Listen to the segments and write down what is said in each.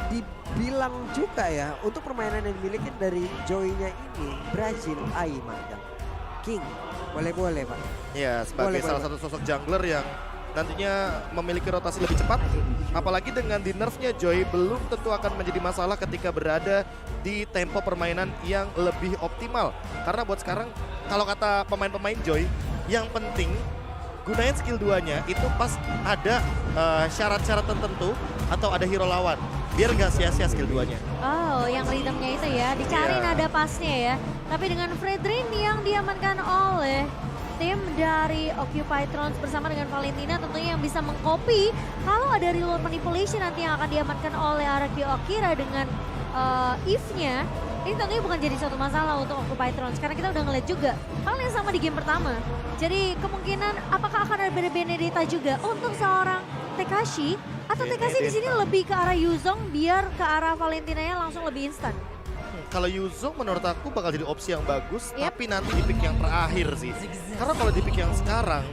dibilang juga ya untuk permainan yang dimiliki dari Joy-nya ini Brazil Madang. King, boleh-boleh Pak. Ya, sebagai salah satu sosok jungler yang nantinya memiliki rotasi lebih cepat. Apalagi dengan di nerfnya Joy belum tentu akan menjadi masalah ketika berada di tempo permainan yang lebih optimal. Karena buat sekarang kalau kata pemain-pemain Joy, yang penting gunain skill 2-nya itu pas ada syarat-syarat tertentu atau ada hero lawan. Biar nggak sia-sia skill 2-nya. Oh, yang rhythmnya itu ya, dicari nada pasnya ya. Tapi dengan Fredrin yang diamankan oleh tim dari Occupy Thrones bersama dengan Valentina tentunya yang bisa mengcopy kalau ada reload manipulation nanti yang akan diamankan oleh Araki Okira dengan Eve-nya. Ini tentunya bukan jadi suatu masalah untuk Occupy Thrones karena kita udah ngeliat juga hal yang sama di game pertama. Jadi kemungkinan apakah akan ada Benedetta juga untuk seorang Tekashi atau Tekashi di sini lebih ke arah Yuzong biar ke arah Valentinanya langsung lebih instan. Kalau Yuzong menurut aku bakal jadi opsi yang bagus, tapi nanti di pick yang terakhir sih. Karena kalau di pick yang sekarang,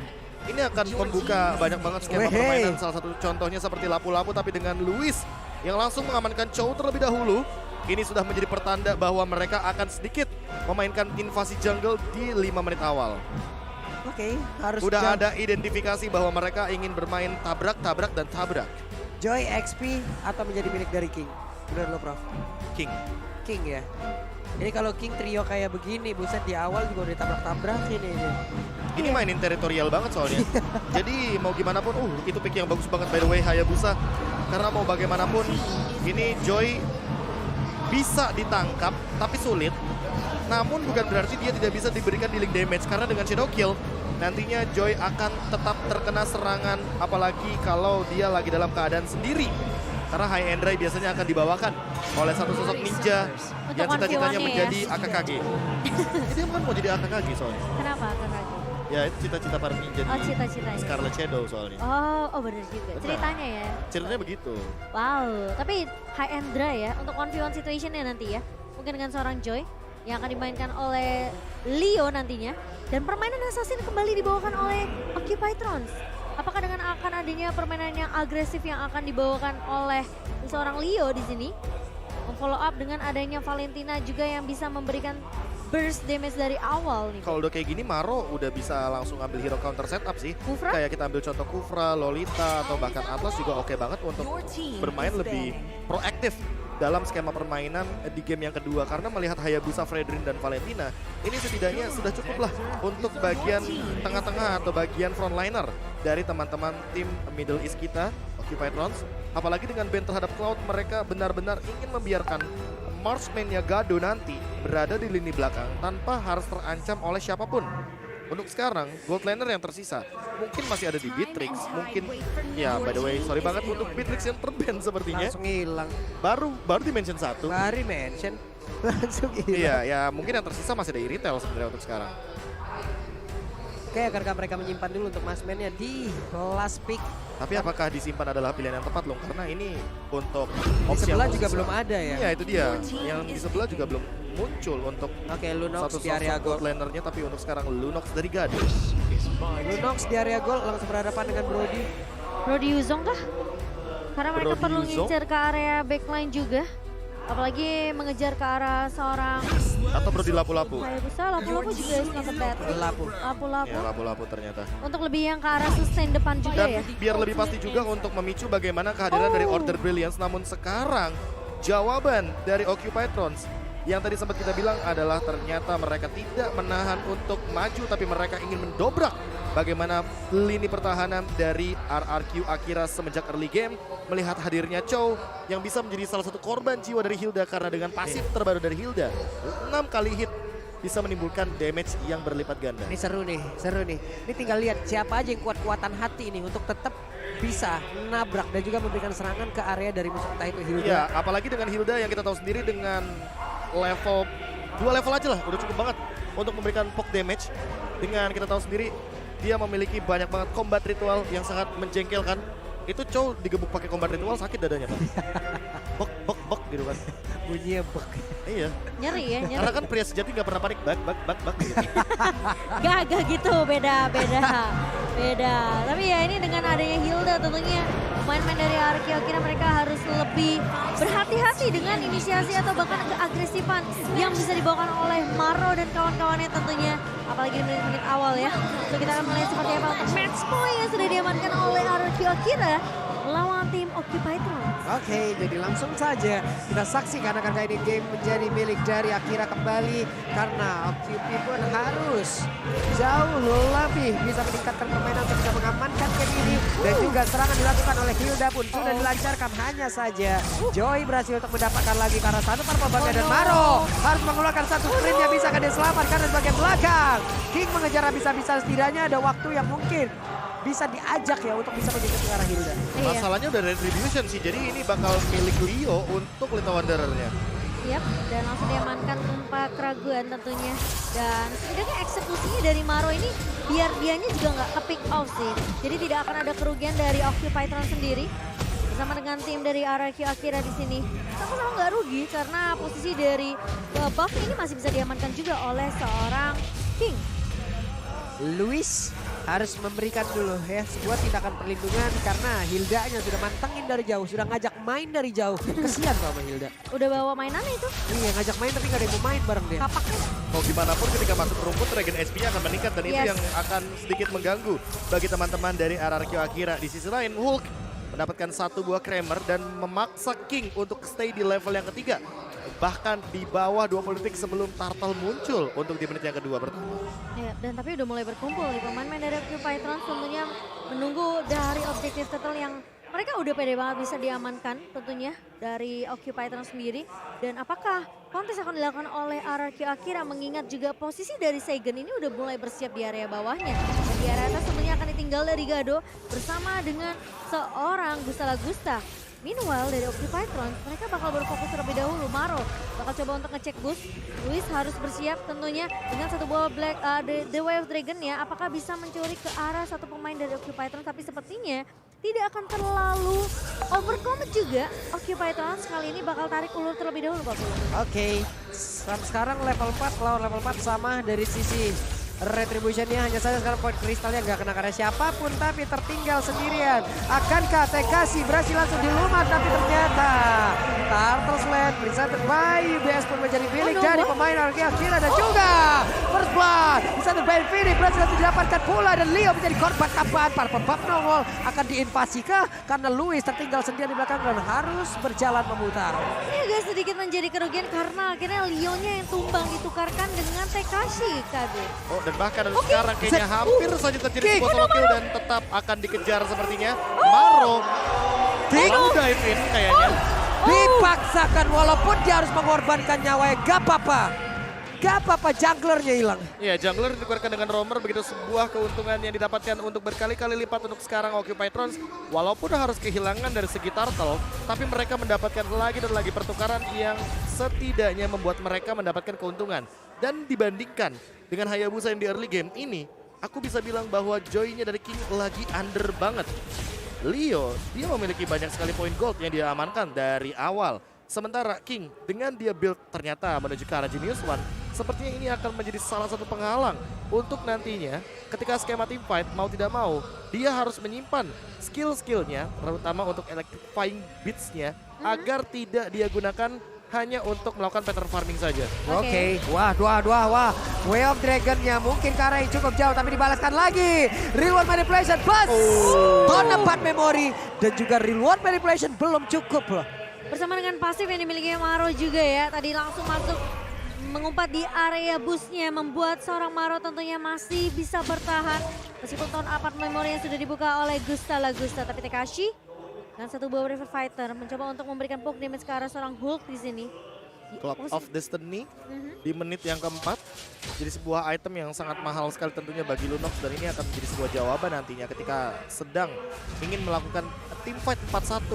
ini akan membuka banyak banget skema permainan. Salah satu contohnya seperti Lapu-Lapu tapi dengan Luis yang langsung mengamankan Chow terlebih dahulu. Ini sudah menjadi pertanda bahwa mereka akan sedikit memainkan invasi jungle di 5 menit awal. Oke, harus Udah ada identifikasi bahwa mereka ingin bermain tabrak, tabrak, dan tabrak. Joy XP atau menjadi milik dari King. Benar lo Prof? King. King ya. Ini kalau King trio kayak begini, buset di awal juga udah ditabrak-tabrakin ini. Ini mainin teritorial banget soalnya. Jadi mau gimana pun, itu pick yang bagus banget by the way Hayabusa. Karena mau bagaimanapun, ini Joy bisa ditangkap tapi sulit. Namun bukan berarti dia tidak bisa diberikan dealing damage karena dengan Shadow Kill nantinya Joy akan tetap terkena serangan apalagi kalau dia lagi dalam keadaan sendiri. Karena High Endray biasanya akan dibawakan oleh satu sosok ninja yang cita-citanya menjadi AKKG. Dia kan mau jadi AKKG soalnya. Kenapa AKKG? Ya itu cita-cita para ninja di cita-citanya. Scarlet Shadow soalnya. Oh benar juga. Ceritanya ya. Ceritanya begitu. Wow, tapi High Endra ya untuk 1v1 situationnya nanti ya. Mungkin dengan seorang Joy yang akan dimainkan oleh Leo nantinya. Dan permainan Assassin kembali dibawakan oleh Occupy Thrones. Apakah dengan akan adanya permainan yang agresif yang akan dibawakan oleh seorang Leo di sini? Memfollow up dengan adanya Valentina juga yang bisa memberikan burst damage dari awal nih. Kalau udah kayak gini Maro udah bisa langsung ambil hero counter setup sih. Kufra? Kayak kita ambil contoh Kufra, Lolita atau bahkan Atlas juga oke banget untuk bermain lebih proaktif dalam skema permainan di game yang kedua. Karena melihat Hayabusa, Fredrin dan Valentina ini setidaknya sudah cukup lah untuk bagian tengah-tengah atau bagian frontliner dari teman-teman tim Middle East kita, Occupy Thrones. Apalagi dengan ban terhadap Cloud mereka benar-benar ingin membiarkan marksman-nya Gado nanti berada di lini belakang tanpa harus terancam oleh siapapun. Untuk sekarang, gold laner yang tersisa mungkin masih ada di Beatrix, mungkin ya by the way sorry banget untuk Beatrix yang terban sepertinya. Langsung hilang. Baru dimention 1. Baru mention langsung hilang. Iya, ya mungkin yang tersisa masih ada Iritel sebenarnya untuk sekarang. Oke, akankah mereka menyimpan dulu untuk masmennya di last pick? Tapi apakah disimpan adalah pilihan yang tepat loh? Karena ini untuk Di opsi sebelah yang juga tersisa. belum ada ya? Iya itu dia, yang di sebelah juga belum muncul untuk Oke, Lunox satu di area sosok gold. gold lanernya, tapi untuk sekarang Lunox dari Gado. Lunox di area gold langsung berhadapan dengan Brody. Brody Yuzong kah? Karena mereka Brody perlu Yuzong? ngincer ke area backline juga. Apalagi mengejar ke arah seorang Atau Brody Lapu-Lapu. Hayabusa, Lapu-Lapu juga is not a bad pick. Lapu. Lapu-Lapu. Ya Lapu-Lapu ternyata. Untuk lebih yang ke arah sustain depan juga ya. Dan biar lebih pasti juga untuk memicu bagaimana kehadiran dari Order Brilliance. Namun sekarang jawaban dari Occupy Thrones yang tadi sempat kita bilang adalah ternyata mereka tidak menahan untuk maju, tapi mereka ingin mendobrak bagaimana lini pertahanan dari RRQ Akira semenjak early game. Melihat hadirnya Chow yang bisa menjadi salah satu korban jiwa dari Hilda karena dengan pasif terbaru dari Hilda 6 kali hit bisa menimbulkan damage yang berlipat ganda. Ini seru nih, seru nih. Ini tinggal lihat siapa aja yang kuat-kuatan hati ini untuk tetap bisa nabrak dan juga memberikan serangan ke area dari musuh entah itu Hilda. Ya, apalagi dengan Hilda yang kita tahu sendiri dengan level 2 level aja lah udah cukup banget untuk memberikan poke damage. Dengan kita tahu sendiri dia memiliki banyak banget combat ritual yang sangat menjengkelkan. Itu Chow digebuk pakai combat ritual sakit dadanya Pak. Bek gitu kan. Bunyinya bek. Iya. Nyeri ya, nyeri. Karena kan pria sejati nggak pernah panik bak gitu. Gak gitu, beda. Tapi ya ini dengan adanya Hilda tentunya pemain-pemain dari Arki kira mereka harus lebih berhati sih dengan inisiasi atau bahkan keagresifan yang bisa dibawakan oleh Maro dan kawan-kawannya tentunya. Apalagi di menit-menit awal ya. So kita akan melihat seperti apa untuk match point yang sudah diamankan oleh RRQ Akira melawan tim Occupy Trons. Oke, jadi langsung saja kita saksikan akan ini game menjadi milik dari Akira kembali karena Occupy pun harus jauh lebih bisa meningkatkan permainan untuk bisa mengamankan game ini dan juga serangan dilakukan oleh Hilda pun sudah dilancarkan. Hanya saja Joy berhasil untuk mendapatkan lagi karena satu parpabangga dan Maro harus mengeluarkan satu sprint yang bisa akan diselamatkan dari bagian belakang. King mengejar habis-habisan, setidaknya ada waktu yang mungkin bisa diajak ya untuk bisa menyingkir ke arah Hilda. Masalahnya udah retribution sih, jadi ini bakal milik Leo untuk Little Wanderer-nya. Yap, dan langsung diamankan tanpa keraguan tentunya. Dan setidaknya eksekusinya dari Maro ini biar dianya juga nggak ke-pick off sih. Jadi tidak akan ada kerugian dari Occupy Trons sendiri. Bersama dengan tim dari RRQ Akira di sini. Sama-sama nggak rugi karena posisi dari buff ini masih bisa diamankan juga oleh seorang King. Luis harus memberikan dulu ya sebuah tindakan perlindungan karena Hildanya sudah mantengin dari jauh, sudah ngajak main dari jauh. Kesian sama Hilda. Udah bawa mainannya itu. Iya, ngajak main tapi gak ada yang mau main bareng dia. Kapaknya. Mau gimana pun ketika masuk rumput, regen SP-nya akan meningkat dan itu Yes. yang akan sedikit mengganggu bagi teman-teman dari RRQ Akira. Di sisi lain, Hulk mendapatkan satu buah Kramer dan memaksa King untuk stay di level yang ketiga. Bahkan di bawah 20 detik sebelum Turtle muncul untuk di menit yang kedua. Ya, dan tapi udah mulai berkumpul nih pemain-pemain dari Occupy Trons tentunya menunggu dari objektif turtle yang mereka udah pede banget bisa diamankan tentunya dari Occupy Trons sendiri. Dan apakah kontes akan dilakukan oleh RRQ Akira mengingat juga posisi dari Seigen ini udah mulai bersiap di area bawahnya. Dan di area atas tentunya akan ditinggal dari Gado bersama dengan seorang Gustala Gusta. Meanwhile dari Occupy Trons mereka bakal berfokus terlebih dahulu. Maro bakal coba untuk ngecek boost. Luis harus bersiap tentunya dengan satu buah Black The Way of Dragon ya. Apakah bisa mencuri ke arah satu pemain dari Occupy Trons, tapi sepertinya tidak akan terlalu overcommit juga. Occupy Trons kali ini bakal tarik ulur terlebih dahulu Pak Bulu. Oke, sekarang level 4 lawan level 4 sama dari sisi retributionnya. Hanya saja sekarang poin kristalnya nggak kena karena siapapun tapi tertinggal sendirian. Akankah Tekashi berhasil langsung dilumat tapi ternyata Turtles Land presented by UBS pun menjadi milik dari pemain RRQ Akira dan juga First Blood presented by Infinity berhasil langsung didapatkan pula dan Leo menjadi korban kapan para pembab nongol akan diinvasi kah karena Luis tertinggal sendirian di belakang dan harus berjalan memutar. Ini agak sedikit menjadi kerugian karena akhirnya Leo-nya yang tumbang ditukarkan dengan Tekashi KB. Oh, dan bahkan sekarang kayaknya hampir saja terjadi sebuah solo kill dan tetap akan dikejar sepertinya. Maro dive in kayaknya. Dipaksakan walaupun dia harus mengorbankan nyawanya, gak apa-apa. Gak apa-apa, junglernya hilang. Iya, jungler ditukarkan dengan roamer, begitu sebuah keuntungan yang didapatkan untuk berkali-kali lipat untuk sekarang Occupy Trons. Walaupun harus kehilangan dari segi turtle, tapi mereka mendapatkan lagi dan lagi pertukaran yang setidaknya membuat mereka mendapatkan keuntungan. Dan dibandingkan dengan Hayabusa yang di early game ini, aku bisa bilang bahwa Joy-nya dari King lagi under banget. Leo, dia memiliki banyak sekali poin gold yang dia amankan dari awal. Sementara King dengan dia build ternyata menuju ke arah Genius One, sepertinya ini akan menjadi salah satu penghalang untuk nantinya ketika skema team fight mau tidak mau dia harus menyimpan skill-skillnya terutama untuk electrifying beats-nya agar tidak dia gunakan hanya untuk melakukan pattern farming saja. Oke. Wah. Way of Dragon-nya mungkin ke arah yang cukup jauh tapi dibalaskan lagi. Reward Manipulation plus Ton 4 memori dan juga Reward Manipulation belum cukup loh. Bersama dengan pasif yang dimiliki Maro juga ya. Tadi langsung masuk mengumpat di area busnya. Membuat seorang Maro tentunya masih bisa bertahan. Meskipun tahun 4 memori yang sudah dibuka oleh Gustala Gusta. Tapi Tekashi dan satu buah River Fighter mencoba untuk memberikan poke damage ke arah seorang Hulk di sini. Club of Destiny di menit yang keempat. Jadi sebuah item yang sangat mahal sekali tentunya bagi Lunox. Dan ini akan menjadi sebuah jawaban nantinya ketika sedang ingin melakukan team fight 4-1.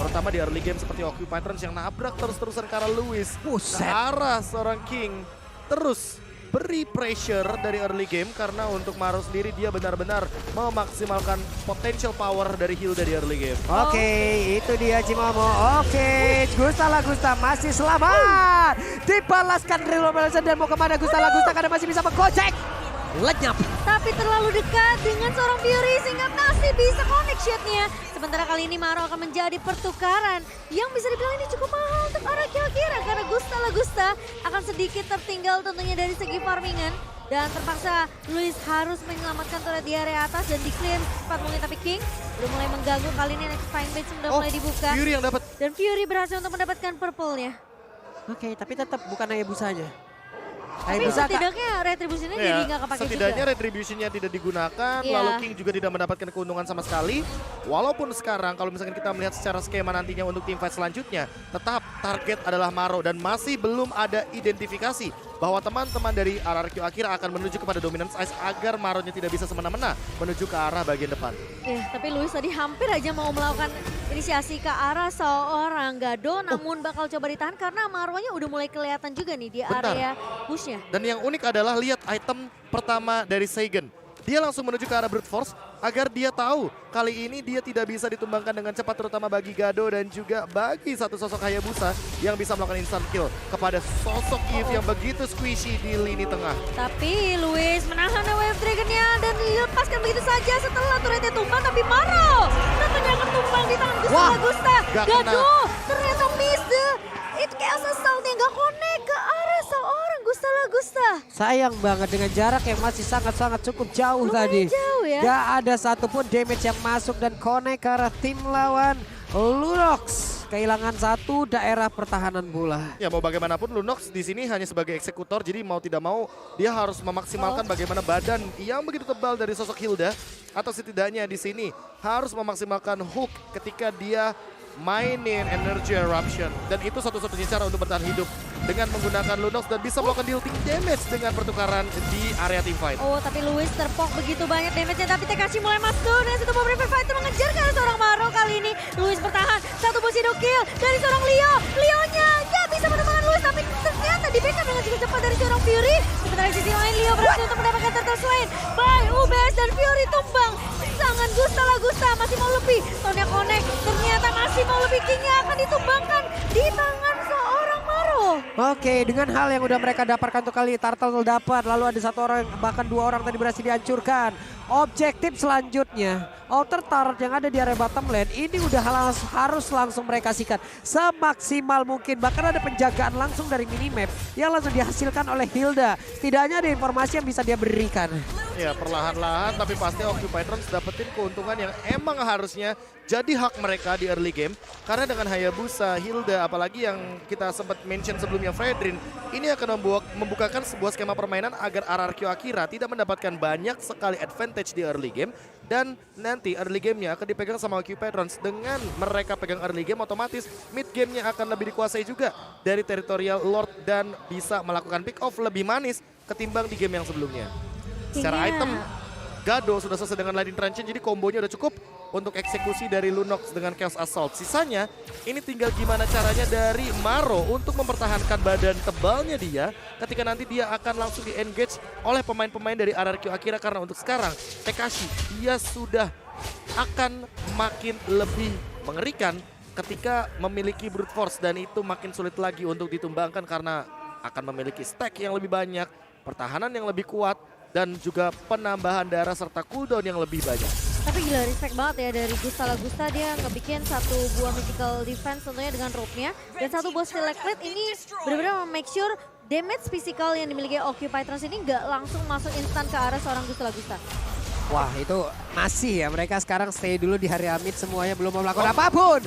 Terutama di early game seperti Occupy Trons yang nabrak terus-terusan ke arah Luis. Ke arah seorang King. Terus beri pressure dari early game karena untuk Maro sendiri dia benar-benar memaksimalkan potential power dari Hilda di early game. Oke, itu dia Cimomo. Oke, Gustala Gusta masih selamat. Dibalaskan Real Mobilization dan mau kemana Gustala Gusta karena masih bisa menggojek. lenyap. Tapi terlalu dekat dengan seorang Fury sehingga masih bisa connect shotnya. Sementara kali ini Maro akan menjadi pertukaran yang bisa dibilang ini cukup mahal untuk Araki Akira. Karena Gusta Lagusta akan sedikit tertinggal tentunya dari segi farmingan. Dan terpaksa Luis harus menyelamatkan turret di area atas dan di-clear cepat mungkin. Tapi King udah mulai mengganggu. Kali ini next Fine Blade sudah mulai dibuka. Fury yang dapat. Dan Fury berhasil untuk mendapatkan purple-nya. Oke, tapi tetap bukan Hayabusanya. Tapi setidaknya retribusinya jadi nggak kepake juga. Setidaknya retribusinya tidak digunakan, lalu King juga tidak mendapatkan keuntungan sama sekali. Walaupun sekarang kalau misalkan kita melihat secara skema nantinya untuk tim fight selanjutnya, tetap target adalah Maro dan masih belum ada identifikasi bahwa teman-teman dari RRQ Akira akan menuju kepada Dominance Ice agar Maronya tidak bisa semena-mena menuju ke arah bagian depan. Tapi Luis tadi hampir aja mau melakukan inisiasi ke arah seorang Gado, namun bakal coba ditahan karena Maronya udah mulai kelihatan juga nih di area pushnya. Dan yang unik adalah lihat item pertama dari Seigen. Dia langsung menuju ke arah Brute Force agar dia tahu kali ini dia tidak bisa ditumbangkan dengan cepat, terutama bagi Gado dan juga bagi satu sosok Hayabusa yang bisa melakukan instant kill kepada sosok Eve yang begitu squishy di lini tengah. Tapi Luis menahan Wave Dragon-nya dan dilepaskan begitu saja setelah turretnya tumbang. Tapi Maro tentunya akan tumbang di tangan Gusta. Gado ternyata miss the Chaos Assault yang gak connect ke arah seorang Gusta Lagusta. Sayang banget dengan jarak yang masih sangat-sangat cukup jauh tadi. Jauh ya. Gak ada satupun damage yang masuk dan connect ke arah tim lawan Lunox. Kehilangan satu daerah pertahanan bola. Ya mau bagaimanapun Lunox di sini hanya sebagai eksekutor, jadi mau tidak mau dia harus memaksimalkan bagaimana badan yang begitu tebal dari sosok Hilda, atau setidaknya di sini harus memaksimalkan hook ketika dia mainin energy eruption, dan itu satu-satunya cara untuk bertahan hidup dengan menggunakan Lunox dan bisa melakukan dealing damage dengan pertukaran di area team fight. Tapi Luis terpok begitu banyak damage-nya, tapi Tekashi mulai masuk dan situ River Fighter mengejar ke seorang Maro. Kali ini Luis bertahan, satu Bushido kill dari seorang Leo. Leonya gak bisa menemukan Luis, tapi ternyata di backup dengan cukup cepat dari seorang Fury. Sementara di sisi lain Leo berhasil untuk mendapatkan Turtle Slain by UBS dan Fury tumbang. Tangan Gusta Lagusta masih mau lebih, Sonya connect, ternyata masih mau lebih. King-nya akan ditumbangkan di tangan seorang Maro. Oke, dengan hal yang udah mereka dapatkan untuk kali Turtle dapat, lalu ada satu orang bahkan dua orang tadi berhasil dihancurkan. Objektif selanjutnya, outer turret yang ada di area bottom lane ini udah harus langsung mereka sikat semaksimal mungkin. Bahkan ada penjagaan langsung dari minimap yang langsung dihasilkan oleh Hilda. Setidaknya ada informasi yang bisa dia berikan. Ya perlahan-lahan tapi pasti Occupy Trons dapetin keuntungan yang emang harusnya jadi hak mereka di early game. Karena dengan Hayabusa, Hilda, apalagi yang kita sempat mention sebelumnya Fredrin, ini akan membukakan sebuah skema permainan agar RRQ Akira tidak mendapatkan banyak sekali advantage di early game. Dan nanti early gamenya akan dipegang sama Occupy Trons. Dengan mereka pegang early game, otomatis mid gamenya akan lebih dikuasai juga dari Territorial Lord dan bisa melakukan pick off lebih manis ketimbang di game yang sebelumnya. Secara item, Gado sudah selesai dengan Lightning Truncheon, jadi kombonya udah cukup untuk eksekusi dari Lunox dengan Chaos Assault. Sisanya, ini tinggal gimana caranya dari Maro untuk mempertahankan badan tebalnya dia ketika nanti dia akan langsung di-engage oleh pemain-pemain dari RRQ Akira. Karena untuk sekarang, Tekashi, dia sudah akan makin lebih mengerikan ketika memiliki Brute Force. Dan itu makin sulit lagi untuk ditumbangkan karena akan memiliki stack yang lebih banyak, pertahanan yang lebih kuat, dan juga penambahan darah serta cooldown yang lebih banyak. Tapi gila respect banget ya dari Gusta Lagusta, dia ngebikin satu buah mythical defense tentunya dengan rope-nya. Dan satu buah select plate ini benar-benar make sure damage physical yang dimiliki Occupy Trons ini nggak langsung masuk instan ke arah seorang Gusta Lagusta. Wah itu masih ya, mereka sekarang stay dulu di area mid semuanya, belum mau melakukan apapun.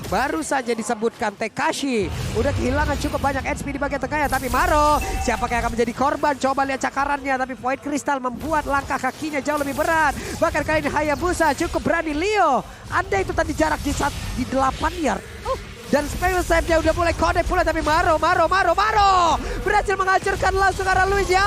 Baru saja disebutkan Tekashi udah kehilangan cukup banyak HP di bagian tengahnya, tapi Maro siapa yang akan menjadi korban? Coba lihat cakarannya, tapi Void Crystal membuat langkah kakinya jauh lebih berat. Bahkan kali ini Hayabusa cukup berani. Leo, Anda itu tadi jarak di 8 yard. Dan spell save-nya udah mulai connect pula, tapi Maro berhasil menghancurkan langsung arah Luis ya,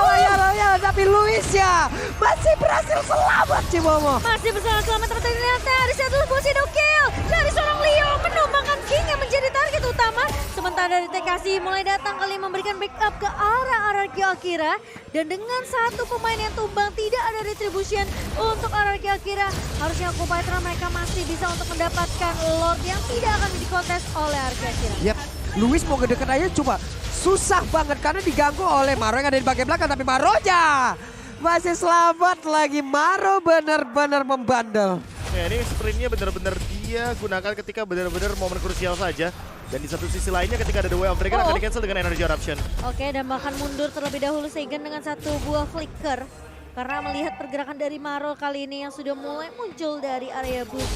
tapi Luis ya masih berhasil selamat Cimomo. Masih berselamat, tapi ternyata ada satu Bushido kill dari seorang Leo menumbangkan King yang menjadi target utama. Sementara dari Tekashi mulai datang kali memberikan backup ke arah RRQ Akira. Dan dengan satu pemain yang tumbang, tidak ada retribution untuk RRQ Akira. Harusnya Occupy Trons mereka masih bisa untuk mendapatkan Lord yang tidak akan dikontes oleh RRQ Akira. Yap, Luis mau ngedeket aja coba susah banget karena diganggu oleh Maro yang ada di bagian belakang, tapi Maronya Masih selamat lagi. Maro benar-benar membandel. Ya, ini sprintnya benar-benar dia gunakan ketika benar-benar momen krusial saja. Dan di satu sisi lainnya ketika ada The Way of Dragon akan di-cancel dengan Energy Eruption. Oke, dan bahkan mundur terlebih dahulu Seigen dengan satu buah flicker. Karena melihat pergerakan dari Maro kali ini yang sudah mulai muncul dari area boost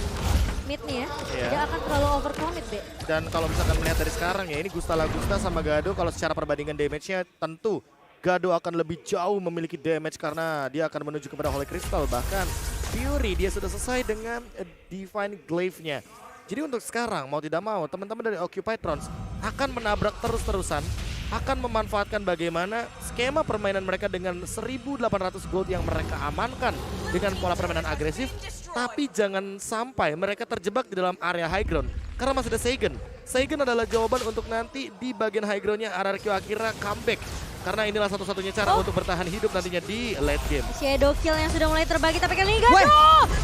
mid nih ya. Tidak akan terlalu overcommit deh. Dan kalau misalkan melihat dari sekarang ya, ini Gusta Lagusta sama Gado kalau secara perbandingan damage-nya tentu Gado akan lebih jauh memiliki damage karena dia akan menuju kepada Holy Crystal. Bahkan Fury dia sudah selesai dengan Divine Glaive-nya. Jadi untuk sekarang mau tidak mau teman-teman dari Occupy Trons akan menabrak terus-terusan, akan memanfaatkan bagaimana skema permainan mereka dengan 1.800 gold yang mereka amankan dengan pola permainan agresif. Tapi jangan sampai mereka terjebak di dalam area high ground karena masih ada Seigen. Seigen adalah jawaban untuk nanti di bagian high groundnya RRQ Akira comeback. Karena inilah satu-satunya cara untuk bertahan hidup nantinya di late game. Shadow kill yang sudah mulai terbagi tapi kali ini Gado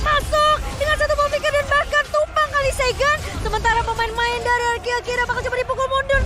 masuk dengan satu bom picker dan bahkan tumpang kali Seigen. Sementara pemain-pemain dari RRQ Akira bakal coba dipukul mundur.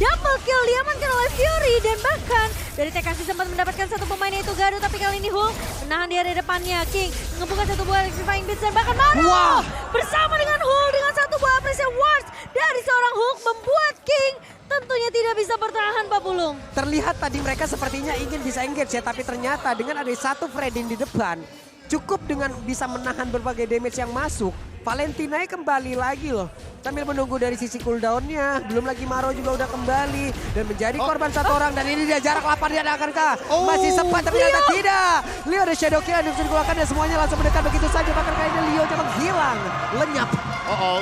Double kill diamankan oleh Fury dan bahkan dari TKC sempat mendapatkan satu pemain yaitu Gado, tapi kali ini Hulk menahan di area depannya. King mengebuka satu buah Electrifying Beats dan bahkan Maro bersama dengan Hulk dengan satu buah Appreciation Wards dari seorang Hulk membuat King tentunya tidak bisa bertahan Pak Pulung. Terlihat tadi mereka sepertinya ingin bisa engage ya, tapi ternyata dengan ada satu Fredin di depan cukup dengan bisa menahan berbagai damage yang masuk. Valentina kembali lagi loh sambil menunggu dari sisi cooldownnya. Belum lagi Maro juga udah kembali dan menjadi korban satu orang. Dan ini dia jarak 8 dia akankah masih sempat ternyata tidak. Leo ada shadow kill yang bisa dikeluarkan dan semuanya langsung mendekat begitu saja. Bahkan kayaknya Leo jangan hilang, lenyap.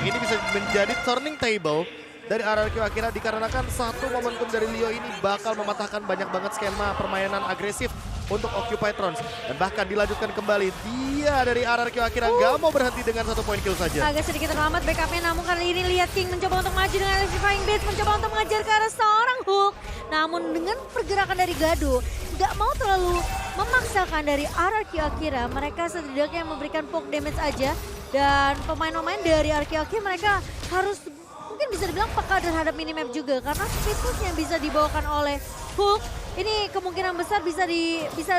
Ini bisa menjadi turning table dari RRQ Akira dikarenakan satu momentum dari Leo ini bakal mematahkan banyak banget skema permainan agresif untuk Occupy Trons. Dan bahkan dilanjutkan kembali, dia dari RRQ Akira gak mau berhenti dengan satu point kill saja. Agak sedikit terlambat backupnya, namun kali ini lihat King mencoba untuk maju dengan Electrifying Beats, mencoba untuk mengejar ke arah seorang Hook. Namun dengan pergerakan dari Gado, gak mau terlalu memaksakan dari RRQ Akira. Mereka setidaknya memberikan poke damage aja. Dan pemain-pemain dari RRQ Akira mereka harus mungkin bisa dibilang peka terhadap minimap juga. Karena speed push yang bisa dibawakan oleh Hook ini kemungkinan besar bisa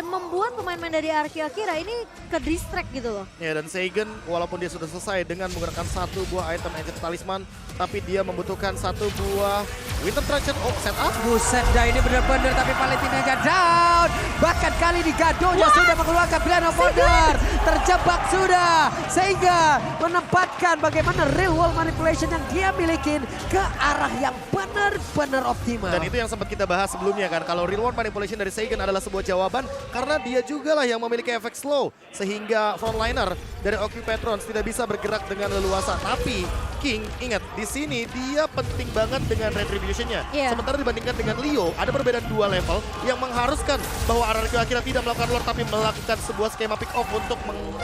membuat pemain-pemain dari RRQ Akira ini ke distract gitu loh. Ya, dan Seigen walaupun dia sudah selesai dengan menggunakan satu buah item Ancient Talisman, tapi dia membutuhkan satu buah Winter Traction setup. Buset dah ini benar-benar, tapi Valentina down. Bahkan kali ini Gadonya sudah mengeluarkan Plan of Order. Terjebak sudah sehingga menempatkan bagaimana real world manipulation yang dia miliki ke arah yang benar-benar optimal. Dan itu yang sempat kita bahas sebelumnya kan, kalau real world manipulation dari Seigen adalah sebuah jawaban karena dia juga lah yang memiliki efek slow sehingga frontliner dari Occupy Trons tidak bisa bergerak dengan leluasa. Tapi King ingat di sini dia penting banget dengan retribution-nya. Sementara dibandingkan dengan Leo ada perbedaan dua level yang mengharuskan bahwa RRQ Akira tidak melakukan lord tapi melakukan sebuah skema pick off untuk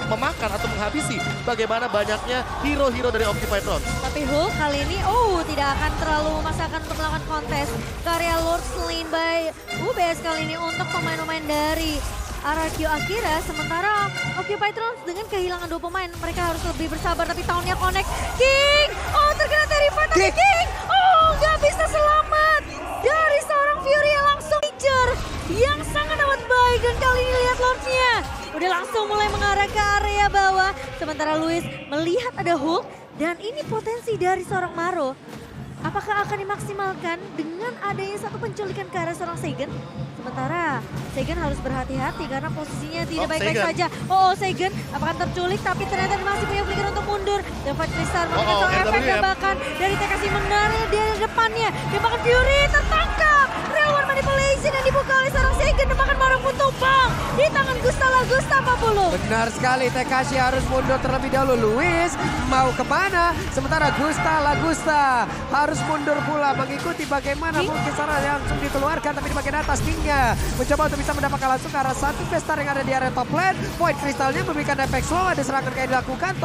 memakan atau menghabisi bagaimana banyaknya hero-hero dari Occupy Trons. Tapi Hulk kali ini tidak akan terlalu memaksakan untuk melakukan kontes karya Lord Slain by UBS kali ini untuk pemain-pemain dari RRQ Akira. Sementara Occupy Trons dengan kehilangan dua pemain mereka harus lebih bersabar, tapi tahunnya connect. King terkena Terrified tapi King gak bisa selamat dari seorang Fury yang langsung kejar yang sangat amat baik. Dan kali ini lihat Lordnya udah langsung mulai mengarah ke area bawah. Sementara Luis melihat ada Hook dan ini potensi dari seorang Maro. Apakah akan dimaksimalkan dengan adanya satu penculikan ke arah seorang Seigen? Sementara Seigen harus berhati-hati karena posisinya tidak baik-baik saja. Seigen apakah terculik tapi ternyata masih punya flicker untuk mundur. Dan Fight Crystal mengenai efeknya bahkan dari TKC mengenai di depannya. Dan bahkan Fury tertangkap. Real World Manipulation yang dibuka oleh seorang Seigen dan bahkan Maro pun tumbang di tangan Gusta Lagusta 40. Benar sekali, TKC harus mundur terlebih dahulu. Luis mau kemana? Sementara Gusta Lagusta harus mundur pula mengikuti bagaimana mungkin serangan yang langsung dikeluarkan, tapi di bagian atas Kingnya mencoba untuk bisa mendapatkan langsung ke arah satu Vestar yang ada di area top lane. Void Crystalnya memberikan efek slow, ada serangan kayak dilakukan,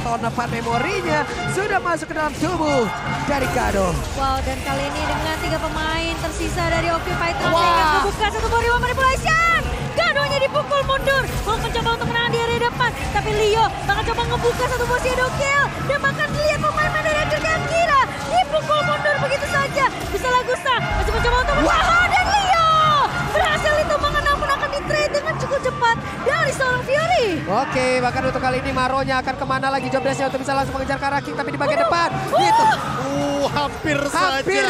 tonepan memorinya sudah masuk ke dalam tubuh dari Gado. Wow, dan kali ini dengan 3 pemain tersisa dari Occupy Trons yang membuka satu buah Real Manipulation. Gadonya dipukul mundur, Hulk mencoba untuk menahan di area depan, tapi Leo bakal coba ngebuka satu buah shadow kill. Dan bahkan lihat pemain dari RRQ Akira dipukul mundur begitu saja. Bisa Lagusta masih mencoba untuk menahan dan Leo berhasil ditumbangkan namun akan di-trade dengan cukup cepat. Oke, bahkan untuk kali ini Maronya akan kemana lagi job desk-nya untuk bisa langsung mengejar ke arah King, tapi di bagian depan. Gitu. Hampir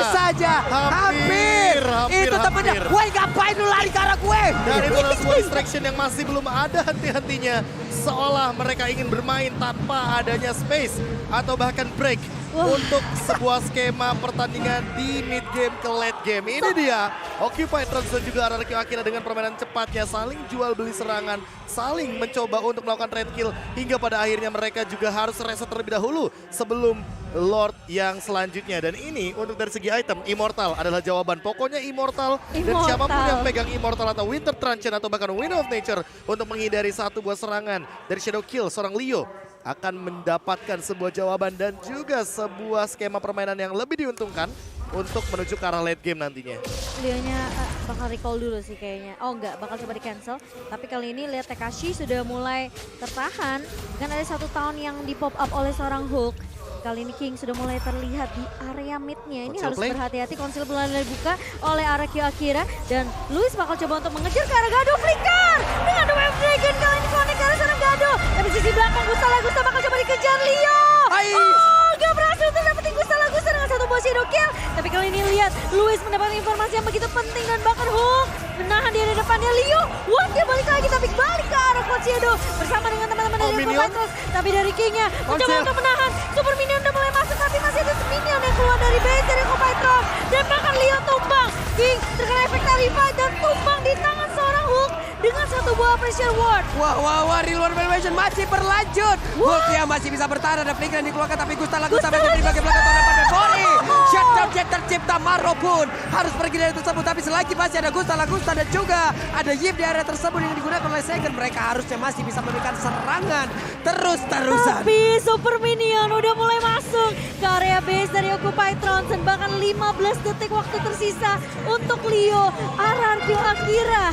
saja. Hampir. Itu temennya. Woi, ngapain lu lari ke arah gue? Dan itu adalah sebuah distraction yang masih belum ada henti-hentinya. Seolah mereka ingin bermain tanpa adanya space atau bahkan break. Untuk sebuah skema pertandingan di mid game ke late game. Ini dia Occupy Trons dan juga RRQ Akira dengan permainan cepatnya saling jual beli serangan, saling mencoba untuk melakukan trade kill hingga pada akhirnya mereka juga harus reset terlebih dahulu sebelum Lord yang selanjutnya. Dan ini untuk dari segi item, Immortal adalah jawaban. Pokoknya Immortal. Dan siapapun yang pegang Immortal atau Winter Truncheon atau bahkan Wind of Nature untuk menghindari satu buah serangan dari Shadow Kill seorang Leo akan mendapatkan sebuah jawaban dan juga sebuah skema permainan yang lebih diuntungkan untuk menuju ke arah late game nantinya. Leonya bakal recall dulu sih kayaknya. Oh enggak, bakal coba di cancel. Tapi kali ini lihat Tekashi sudah mulai tertahan. Kan ada 1 tahun yang di pop up oleh seorang Hulk. Kali ini King sudah mulai terlihat di area midnya. Ini harus berhati-hati, konsil mulai dibuka oleh RRQ Akira. Dan Luis bakal coba untuk mengejar ke arah Gado. Flicker dengan The Wave Dragon kali ini connect ke arah seorang Gado. Tapi sisi belakang Gusta bakal coba dikejar Leo. Oh, gak berhasil untuk dapetin Gusta dengan satu buah shadow kill. Tapi kali ini lihat Luis mendapatkan informasi yang begitu penting dan bahkan Hulk menahan dia di depannya Leo. What, dia balik lagi tapi balik ke arah Quad Shadow bersama dengan teman-teman dari Fighters. Tapi dari Kingnya mencoba untuk menahan. Super Minion udah mulai masuk tapi masih ada Minion yang keluar dari base dari Fighters. Dan bahkan Leo tumbang. King terkena efek Tarify dan tumbang di tangan seorang Hulk dengan satu buah pressure ward. Wah, Real World Animation masih berlanjut. Hulk yang masih bisa bertahan, ada flicker yang dikeluarkan tapi Gusta menjadi di bagian belakang orang pada Bori. Shutdown jet tercipta, Maro pun harus pergi dari tersebut tapi selagi masih ada Gusta dan juga ada Yip di area tersebut yang digunakan oleh Second, mereka harusnya masih bisa memberikan serangan terus-terusan. Tapi Super Minion udah mulai masuk ke area base dari Occupy Trons dan bahkan 15 detik waktu tersisa untuk Leo, RRQ Akira.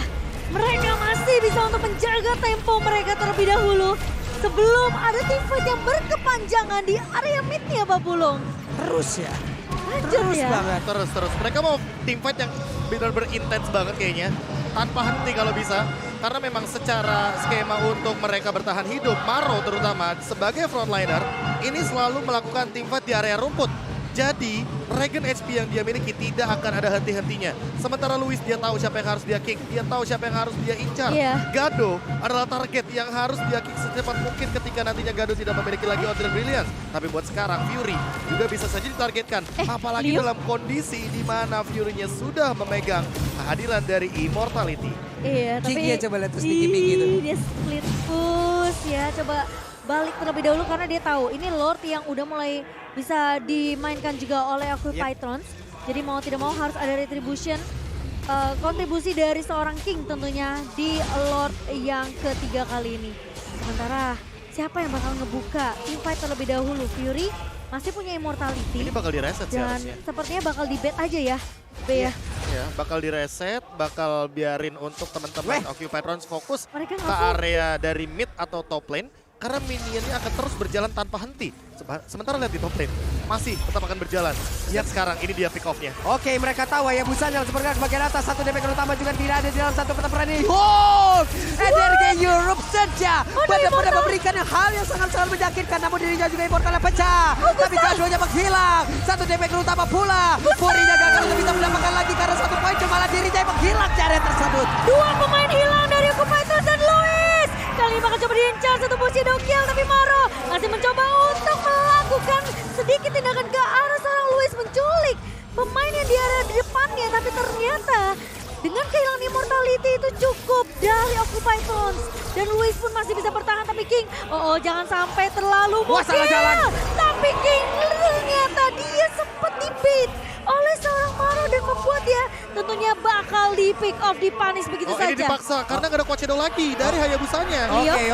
Mereka masih bisa untuk menjaga tempo mereka terlebih dahulu sebelum ada teamfight yang berkepanjangan di area midnya, Babulung. Terus ya. Terus banget. Terus. Mereka mau teamfight yang benar-benar intens banget kayaknya. Tanpa henti kalau bisa. Karena memang secara skema untuk mereka bertahan hidup, Maro terutama sebagai frontliner, ini selalu melakukan teamfight di area rumput. Jadi, Regen HP yang dia miliki tidak akan ada henti-hentinya. Sementara Luis dia tahu siapa yang harus dia kick, dia tahu siapa yang harus dia incar. Gado adalah target yang harus dia kick secepat mungkin ketika nantinya Gado tidak memiliki lagi Order Brilliance. Tapi buat sekarang Fury juga bisa saja ditargetkan. Apalagi dalam kondisi di mana Fury-nya sudah memegang kehadiran dari Immortality. Iya, tapi Kiki coba lihat terus Kiki gitu. Dia split push ya, coba balik terlebih dahulu karena dia tahu ini Lord yang udah mulai bisa dimainkan juga oleh Occupy Trons. Jadi mau tidak mau harus ada retribution, kontribusi dari seorang King tentunya di Lord yang ketiga kali ini. Sementara siapa yang bakal ngebuka teamfight terlebih dahulu? Fury masih punya Immortality. Ini bakal direset sih dan harusnya. sepertinya bakal di bet aja ya, B ya. Ya, bakal direset, bakal biarin untuk teman-teman Occupy Trons fokus Mereka ke area dari mid atau top lane. Karena minionnya akan terus berjalan tanpa henti. Sementara lihat di top lane, masih tetap akan berjalan. Lihat sekarang, ini dia pick off-nya. Oke, mereka tahu ya busanya harus bergerak bagian atas. Satu DP utama juga tidak ada di dalam satu pertempuran ini. Energi Europe saja benar-benar memberikan hal yang sangat-sangat menyakitkan. Namun dirinya juga Immortalnya pecah. Tapi Gadonya menghilang. Satu DP utama pula. Furinya gagal untuk bisa mendapatkan lagi karena satu poin malah dirinya menghilang di area tersebut. Dua pemain hilang dari Occupy Trons dan Luis. Kali ini bakal coba diincar satu posisi dokial tapi Maro masih mencoba untuk melakukan sedikit tindakan ke arah seorang Luis menculik pemain yang di area depannya, tapi ternyata dengan kehilangan Immortality itu cukup dari Occupy Trons dan Luis pun masih bisa bertahan. Tapi King, jangan sampai terlalu mungkin. Tapi King ternyata dia sempat di-bait oleh seorang Maro dan membuat dia tentunya bakal di pick off, di-punish begitu saja. Ini dipaksa karena gak ada Quad Shadow lagi dari Hayabusanya.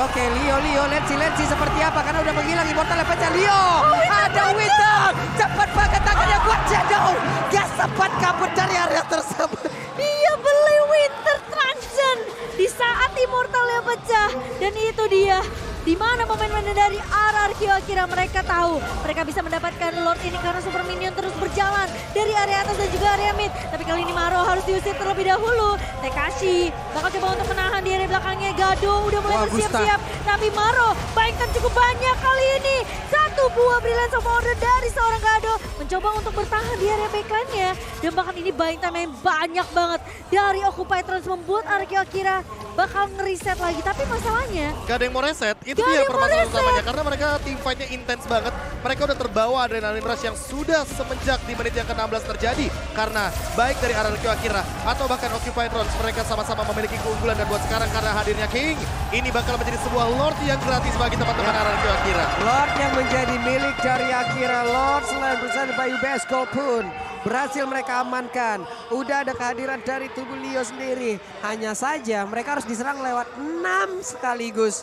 Oke, Leo, lensi seperti apa karena udah menghilang Immortalnya pecah. Leo, ada Winter, cepat banget tangannya Quad Shadow. Gak sempat kabur dari area tersebut. Dia beli Winter Truncheon di saat Immortalnya pecah dan itu dia. Di mana pemain-pemain dari RRQ Akira mereka tahu mereka bisa mendapatkan Lord ini karena Super Minion terus berjalan dari area atas dan juga area mid. Tapi kali ini Maro harus diusir terlebih dahulu. Tekashi bakal coba untuk menahan di area belakangnya. Gado udah mulai Wah, bersiap-siap. Tapi Maro baikkan cukup banyak kali ini. Satu buah Brilliance of Order dari seorang Gado. Mencoba untuk bertahan di area backline-nya. Dan bahkan ini buying time yang banyak banget dari Occupy Trans membuat Araki Akira bakal ngeriset lagi. Tapi masalahnya Gak ada yang mau reset, itu Gak ada dia yang mau permasalahan reset. utamanya. Karena mereka team fight-nya intens banget. Mereka udah terbawa adrenalin rush yang sudah semenjak di menit yang ke-16 terjadi. Karena baik dari Araki Akira atau bahkan Occupy Trans, mereka sama-sama memiliki keunggulan. Dan buat sekarang karena hadirnya King, ini bakal menjadi sebuah Lord yang gratis bagi teman-teman Araki Akira. Lord yang menjadi milik dari Akira. Lord selain bersama Bayu Besko pun berhasil mereka amankan. Udah ada kehadiran dari tubuh Leo sendiri. Hanya saja mereka harus diserang lewat 6 sekaligus.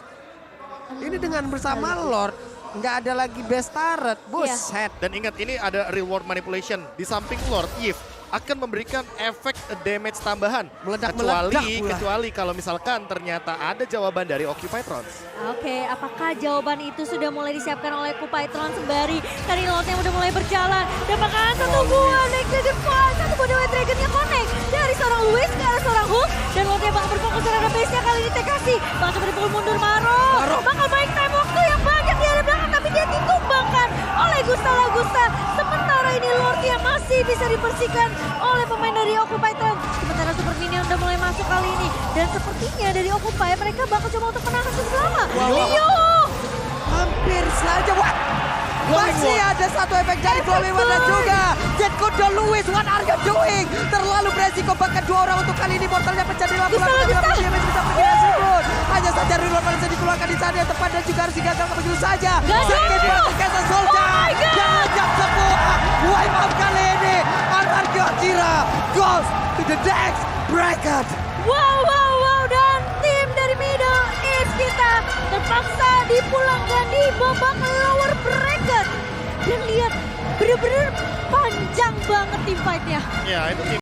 Ini dengan bersama Lord. Nggak ada lagi best turret. Buset. Dan ingat ini ada reward manipulation. Di samping Lord, Eve akan memberikan efek damage tambahan. Meledak-meledak pula. Kecuali kalau misalkan ternyata ada jawaban dari Occupy Trans. Oke, apakah jawaban itu sudah mulai disiapkan oleh Kupitron sembari tadi Lordnya udah mulai berjalan. Dan bahkan satu buah Next Dragon Fire, satu buah Dewa Dragonnya connect dari seorang Luis ke arah seorang Hook. Dan Lordnya bakal berfokus terhadap base-nya kali ini Tekashi. Bakal coba dipukul mundur Maro. Bakal baik time waktu yang banyak di area belakang tapi dia ditumbangkan oleh Gusta Lagusta. Sementara ini Lordnya masih bisa dibersihkan oleh pemain dari Occupy Trans. Sementara Super Minion udah mulai masuk kali ini. Dan sepertinya dari Occupy mereka bakal coba untuk menahan cukup lama. Leo! Hampir saja. Wah. Masih ada satu efek dari Glowing Wand dan juga Jet Kudo Luis. What are you doing? Terlalu beresiko bahkan dua orang untuk kali ini mortalnya menjadi laporan. Tapi dia masih bisa pergi dari pun. Hanya saja reload bisa dikeluarkan di saat yang tepat dan juga harus digagalkan begitu saja. Sakit banget Kesa Soldier. Dan lejap semua. Wipe up kali ini. Araki Akira goes to the next bracket. Wow. Dan tim dari Middle East kita terpaksa dipulangkan di babak lower bracket. Dan lihat bener-bener panjang banget tim fight-nya. Ya, itu